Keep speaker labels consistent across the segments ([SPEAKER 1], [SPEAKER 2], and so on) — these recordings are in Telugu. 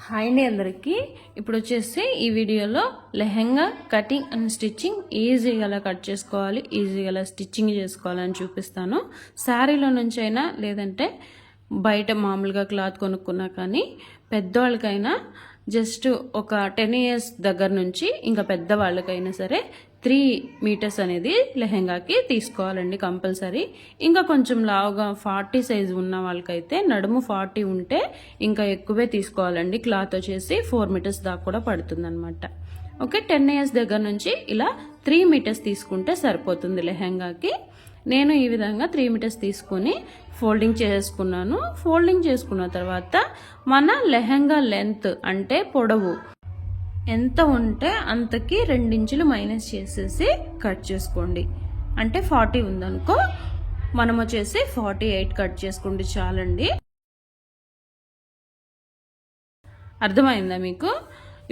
[SPEAKER 1] హాయ్ అండి అందరికీ. ఇప్పుడు వచ్చేసి ఈ వీడియోలో లెహెంగా కటింగ్ అండ్ స్టిచ్చింగ్ ఈజీగా ఎలా కట్ చేసుకోవాలి, ఈజీగా ఎలా స్టిచ్చింగ్ చేసుకోవాలని చూపిస్తాను. శారీలో నుంచి అయినా లేదంటే బయట మామూలుగా క్లాత్ కొనుక్కున్నా కానీ పెద్దవాళ్ళకైనా జస్ట్ ఒక 10 years దగ్గర నుంచి ఇంకా పెద్దవాళ్ళకైనా సరే 3 meters అనేది లెహెంగాకి తీసుకోవాలండి కంపల్సరీ. ఇంకా కొంచెం లావుగా 40 సైజు ఉన్న వాళ్ళకైతే నడుము 40 ఉంటే ఇంకా ఎక్కువే తీసుకోవాలండి. క్లాత్ వచ్చేసి 4 meters దాకా కూడా పడుతుంది అనమాట. ఓకే, 10 years దగ్గర నుంచి ఇలా 3 meters తీసుకుంటే సరిపోతుంది లెహెంగాకి. నేను ఈ విధంగా 3 meters తీసుకుని ఫోల్డింగ్ చేసుకున్నాను. ఫోల్డింగ్ చేసుకున్న తర్వాత మన లెహెంగా లెంత్ అంటే పొడవు ఎంత ఉంటే అంతకి 2 ఇంచులు మైనస్ చేసేసి కట్ చేసుకోండి. అంటే 40 ఉందనుకో, మనం వచ్చేసి 48 కట్ చేసుకోండి చాలండి. అర్థమైందా మీకు?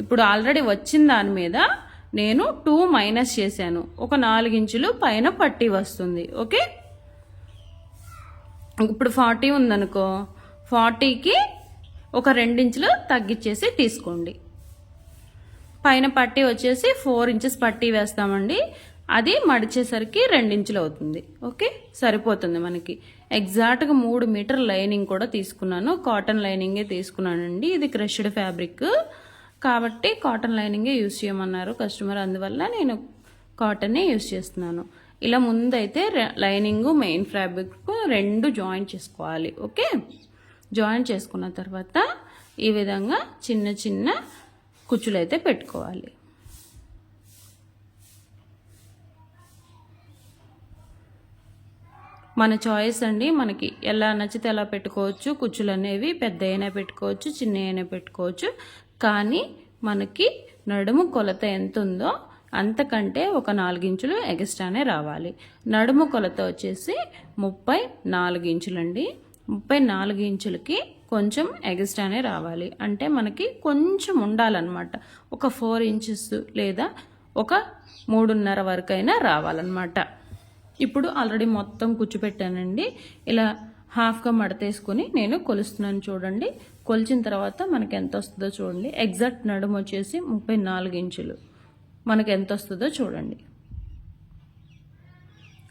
[SPEAKER 1] ఇప్పుడు ఆల్రెడీ వచ్చిన దాని మీద నేను 2 మైనస్ చేశాను. ఒక 4 ఇంచులు పైన పట్టి వస్తుంది. ఓకే, ఇప్పుడు 40 ఉందనుకో, 40కి ఒక 2 ఇంచులు తగ్గించేసి తీసుకోండి. పైన పట్టి వచ్చేసి 4 inches పట్టి వేస్తామండి. అది మడిచేసరికి 2 ఇంచులు అవుతుంది. ఓకే, సరిపోతుంది మనకి. ఎగ్జాక్ట్గా 3 మీటర్ లైనింగ్ కూడా తీసుకున్నాను. కాటన్ లైనింగే తీసుకున్నానండి. ఇది క్రష్డ్ ఫ్యాబ్రిక్ కాబట్టి కాటన్ లైనింగే యూజ్ చేయమన్నారు కస్టమర్, అందువల్ల నేను కాటన్నే యూజ్ చేస్తున్నాను. ఇలా ముందైతే లైనింగ్ మెయిన్ ఫ్యాబ్రిక్ 2 జాయిన్ చేసుకోవాలి. ఓకే, జాయిన్ చేసుకున్న తర్వాత ఈ విధంగా చిన్న చిన్న కుచ్చులు అయితే పెట్టుకోవాలి. మన చాయిస్ అండి, మనకి ఎలా నచ్చితే ఎలా పెట్టుకోవచ్చు. కుచ్చులు అనేవి పెద్ద అయినా పెట్టుకోవచ్చు, చిన్న అయినా పెట్టుకోవచ్చు. కానీ మనకి నడుము కొలత ఎంత ఉందో అంతకంటే ఒక 4 ఇంచులు ఎక్స్ట్రానే రావాలి. నడుము కొలత వచ్చేసి 34 ఇంచులండి. 34 ఇంచులకి కొంచెం ఎక్స్ట్రానే రావాలి. అంటే మనకి కొంచెం ఉండాలన్నమాట. ఒక 4 inches లేదా ఒక 3.5 వరకు అయినా రావాలన్నమాట. ఇప్పుడు ఆల్రెడీ మొత్తం కూర్చోపెట్టానండి. ఇలా హాఫ్గా మడతేసుకొని నేను కొలుస్తున్నాను చూడండి. కొలిచిన తర్వాత మనకి ఎంత వస్తుందో చూడండి. ఎగ్జాక్ట్ నడుము వచ్చేసి 34 ఇంచులు. మనకి ఎంత వస్తుందో చూడండి.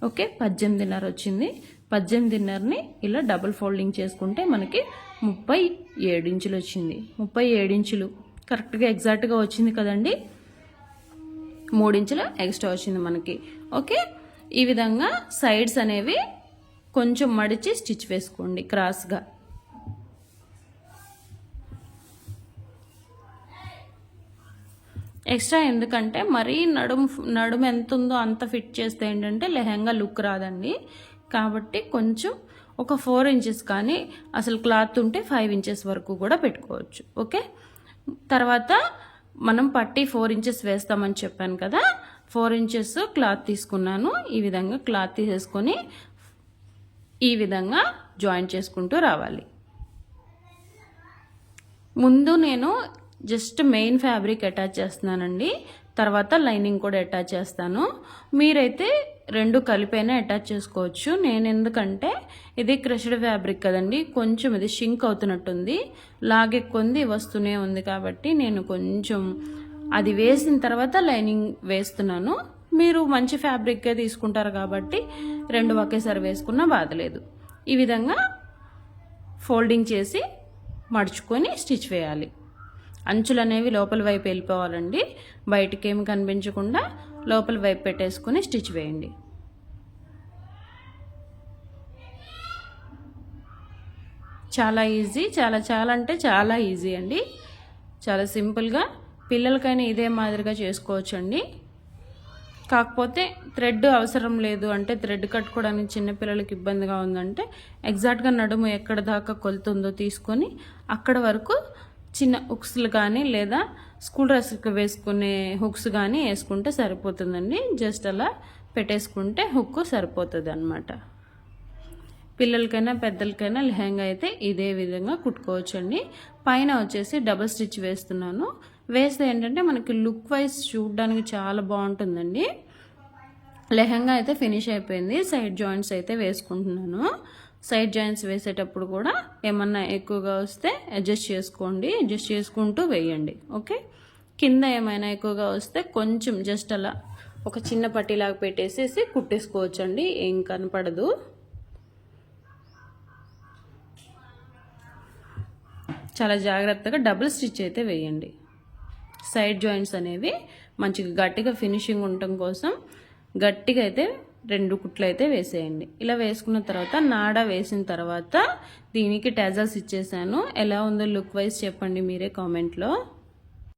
[SPEAKER 1] ఓకే, 18.5 వచ్చింది. 18.5ని ఇలా డబుల్ ఫోల్డింగ్ చేసుకుంటే మనకి 37 ఇంచులు వచ్చింది. 37 ఇంచులు కరెక్ట్గా ఎగ్జాక్ట్గా వచ్చింది కదండి. 3 ఇంచులు ఎక్స్ట్రా వచ్చింది మనకి. ఓకే, ఈ విధంగా సైడ్స్ అనేవి కొంచెం మడిచి స్టిచ్ వేసుకోండి క్రాస్గా. ఎక్స్ట్రా ఎందుకంటే మరీ నడుము ఎంత ఉందో అంత ఫిట్ చేస్తే ఏంటంటే లెహెంగా లుక్ రాదండి. కాబట్టి కొంచెం ఒక 4 inches కానీ అసలు క్లాత్ ఉంటే 5 inches వరకు కూడా పెట్టుకోవచ్చు. ఓకే, తర్వాత మనం పట్టి 4 inches వేస్తామని చెప్పాను కదా. 4 inches క్లాత్ తీసుకున్నాను. ఈ విధంగా క్లాత్ తీసేసుకొని ఈ విధంగా జాయిన్ చేసుకుంటూ రావాలి. ముందు నేను జస్ట్ మెయిన్ ఫ్యాబ్రిక్ అటాచ్ చేస్తున్నానండి. తర్వాత లైనింగ్ కూడా అటాచ్ చేస్తాను. మీరైతే 2 కలిపైనా అటాచ్ చేసుకోవచ్చు. నేను ఎందుకంటే ఇది క్రష్డ్ ఫ్యాబ్రిక్ కదండి, కొంచెం ఇది షింక్ అవుతున్నట్టుంది, లాగెక్కుంది వస్తూనే ఉంది. కాబట్టి నేను కొంచెం అది వేసిన తర్వాత లైనింగ్ వేస్తున్నాను. మీరు మంచి ఫ్యాబ్రిక్గా తీసుకుంటారు కాబట్టి 2 ఒకేసారి వేసుకున్నా బాధలేదు. ఈ విధంగా ఫోల్డింగ్ చేసి మడుచుకొని స్టిచ్ వేయాలి. అంచులు అనేవి లోపల వైపు వెళ్ళిపోవాలండి. బయటికి ఏమి కనిపించకుండా లోపల వైపు పెట్టేసుకొని స్టిచ్ వేయండి. చాలా ఈజీ, చాలా అంటే చాలా ఈజీ అండి. చాలా సింపుల్గా పిల్లలకైనా ఇదే మాదిరిగా చేసుకోవచ్చండి. కాకపోతే థ్రెడ్ అవసరం లేదు అంటే, థ్రెడ్ కట్టుకోవడానికి చిన్నపిల్లలకి ఇబ్బందిగా ఉందంటే ఎగ్జాక్ట్గా నడుము ఎక్కడ దాకా కొలుతుందో తీసుకొని అక్కడ వరకు చిన్న హుక్స్లు కానీ లేదా స్కూల్ డ్రెస్కి వేసుకునే హుక్స్ కానీ వేసుకుంటే సరిపోతుందండి. జస్ట్ అలా పెట్టేసుకుంటే హుక్ సరిపోతుంది అన్నమాట. పిల్లలకైనా పెద్దలకైనా లెహంగా అయితే ఇదే విధంగా కుట్టుకోవచ్చండి. పైన వచ్చేసి డబుల్ స్టిచ్ వేస్తున్నాను. వేస్తే ఏంటంటే మనకి లుక్ వైజ్ చూడడానికి చాలా బాగుంటుందండి. లెహంగా అయితే ఫినిష్ అయిపోయింది. సైడ్ జాయింట్స్ అయితే వేసుకుంటున్నాను. సైడ్ జాయింట్స్ వేసేటప్పుడు కూడా ఏమన్నా ఎక్కువగా వస్తే అడ్జస్ట్ చేసుకోండి, అడ్జస్ట్ చేసుకుంటూ వేయండి. ఓకే, కింద ఏమైనా ఎక్కువగా వస్తే కొంచెం జస్ట్ అలా ఒక చిన్న పట్టీలాగా పెట్టేసేసి కుట్టేసుకోవచ్చండి, ఏం కనపడదు. చాలా జాగ్రత్తగా డబుల్ స్టిచ్ అయితే వేయండి. సైడ్ జాయింట్స్ అనేవి మంచిగా గట్టిగా ఫినిషింగ్ ఉండటం కోసం గట్టిగా అయితే 2 కుట్లు అయితే వేసేయండి. ఇలా వేసుకున్న తర్వాత నాడ వేసిన తర్వాత దీనికి టెజల్స్ ఇచ్చేసాను. ఎలా ఉందో లుక్ వైజ్ చెప్పండి మీరే కామెంట్లో.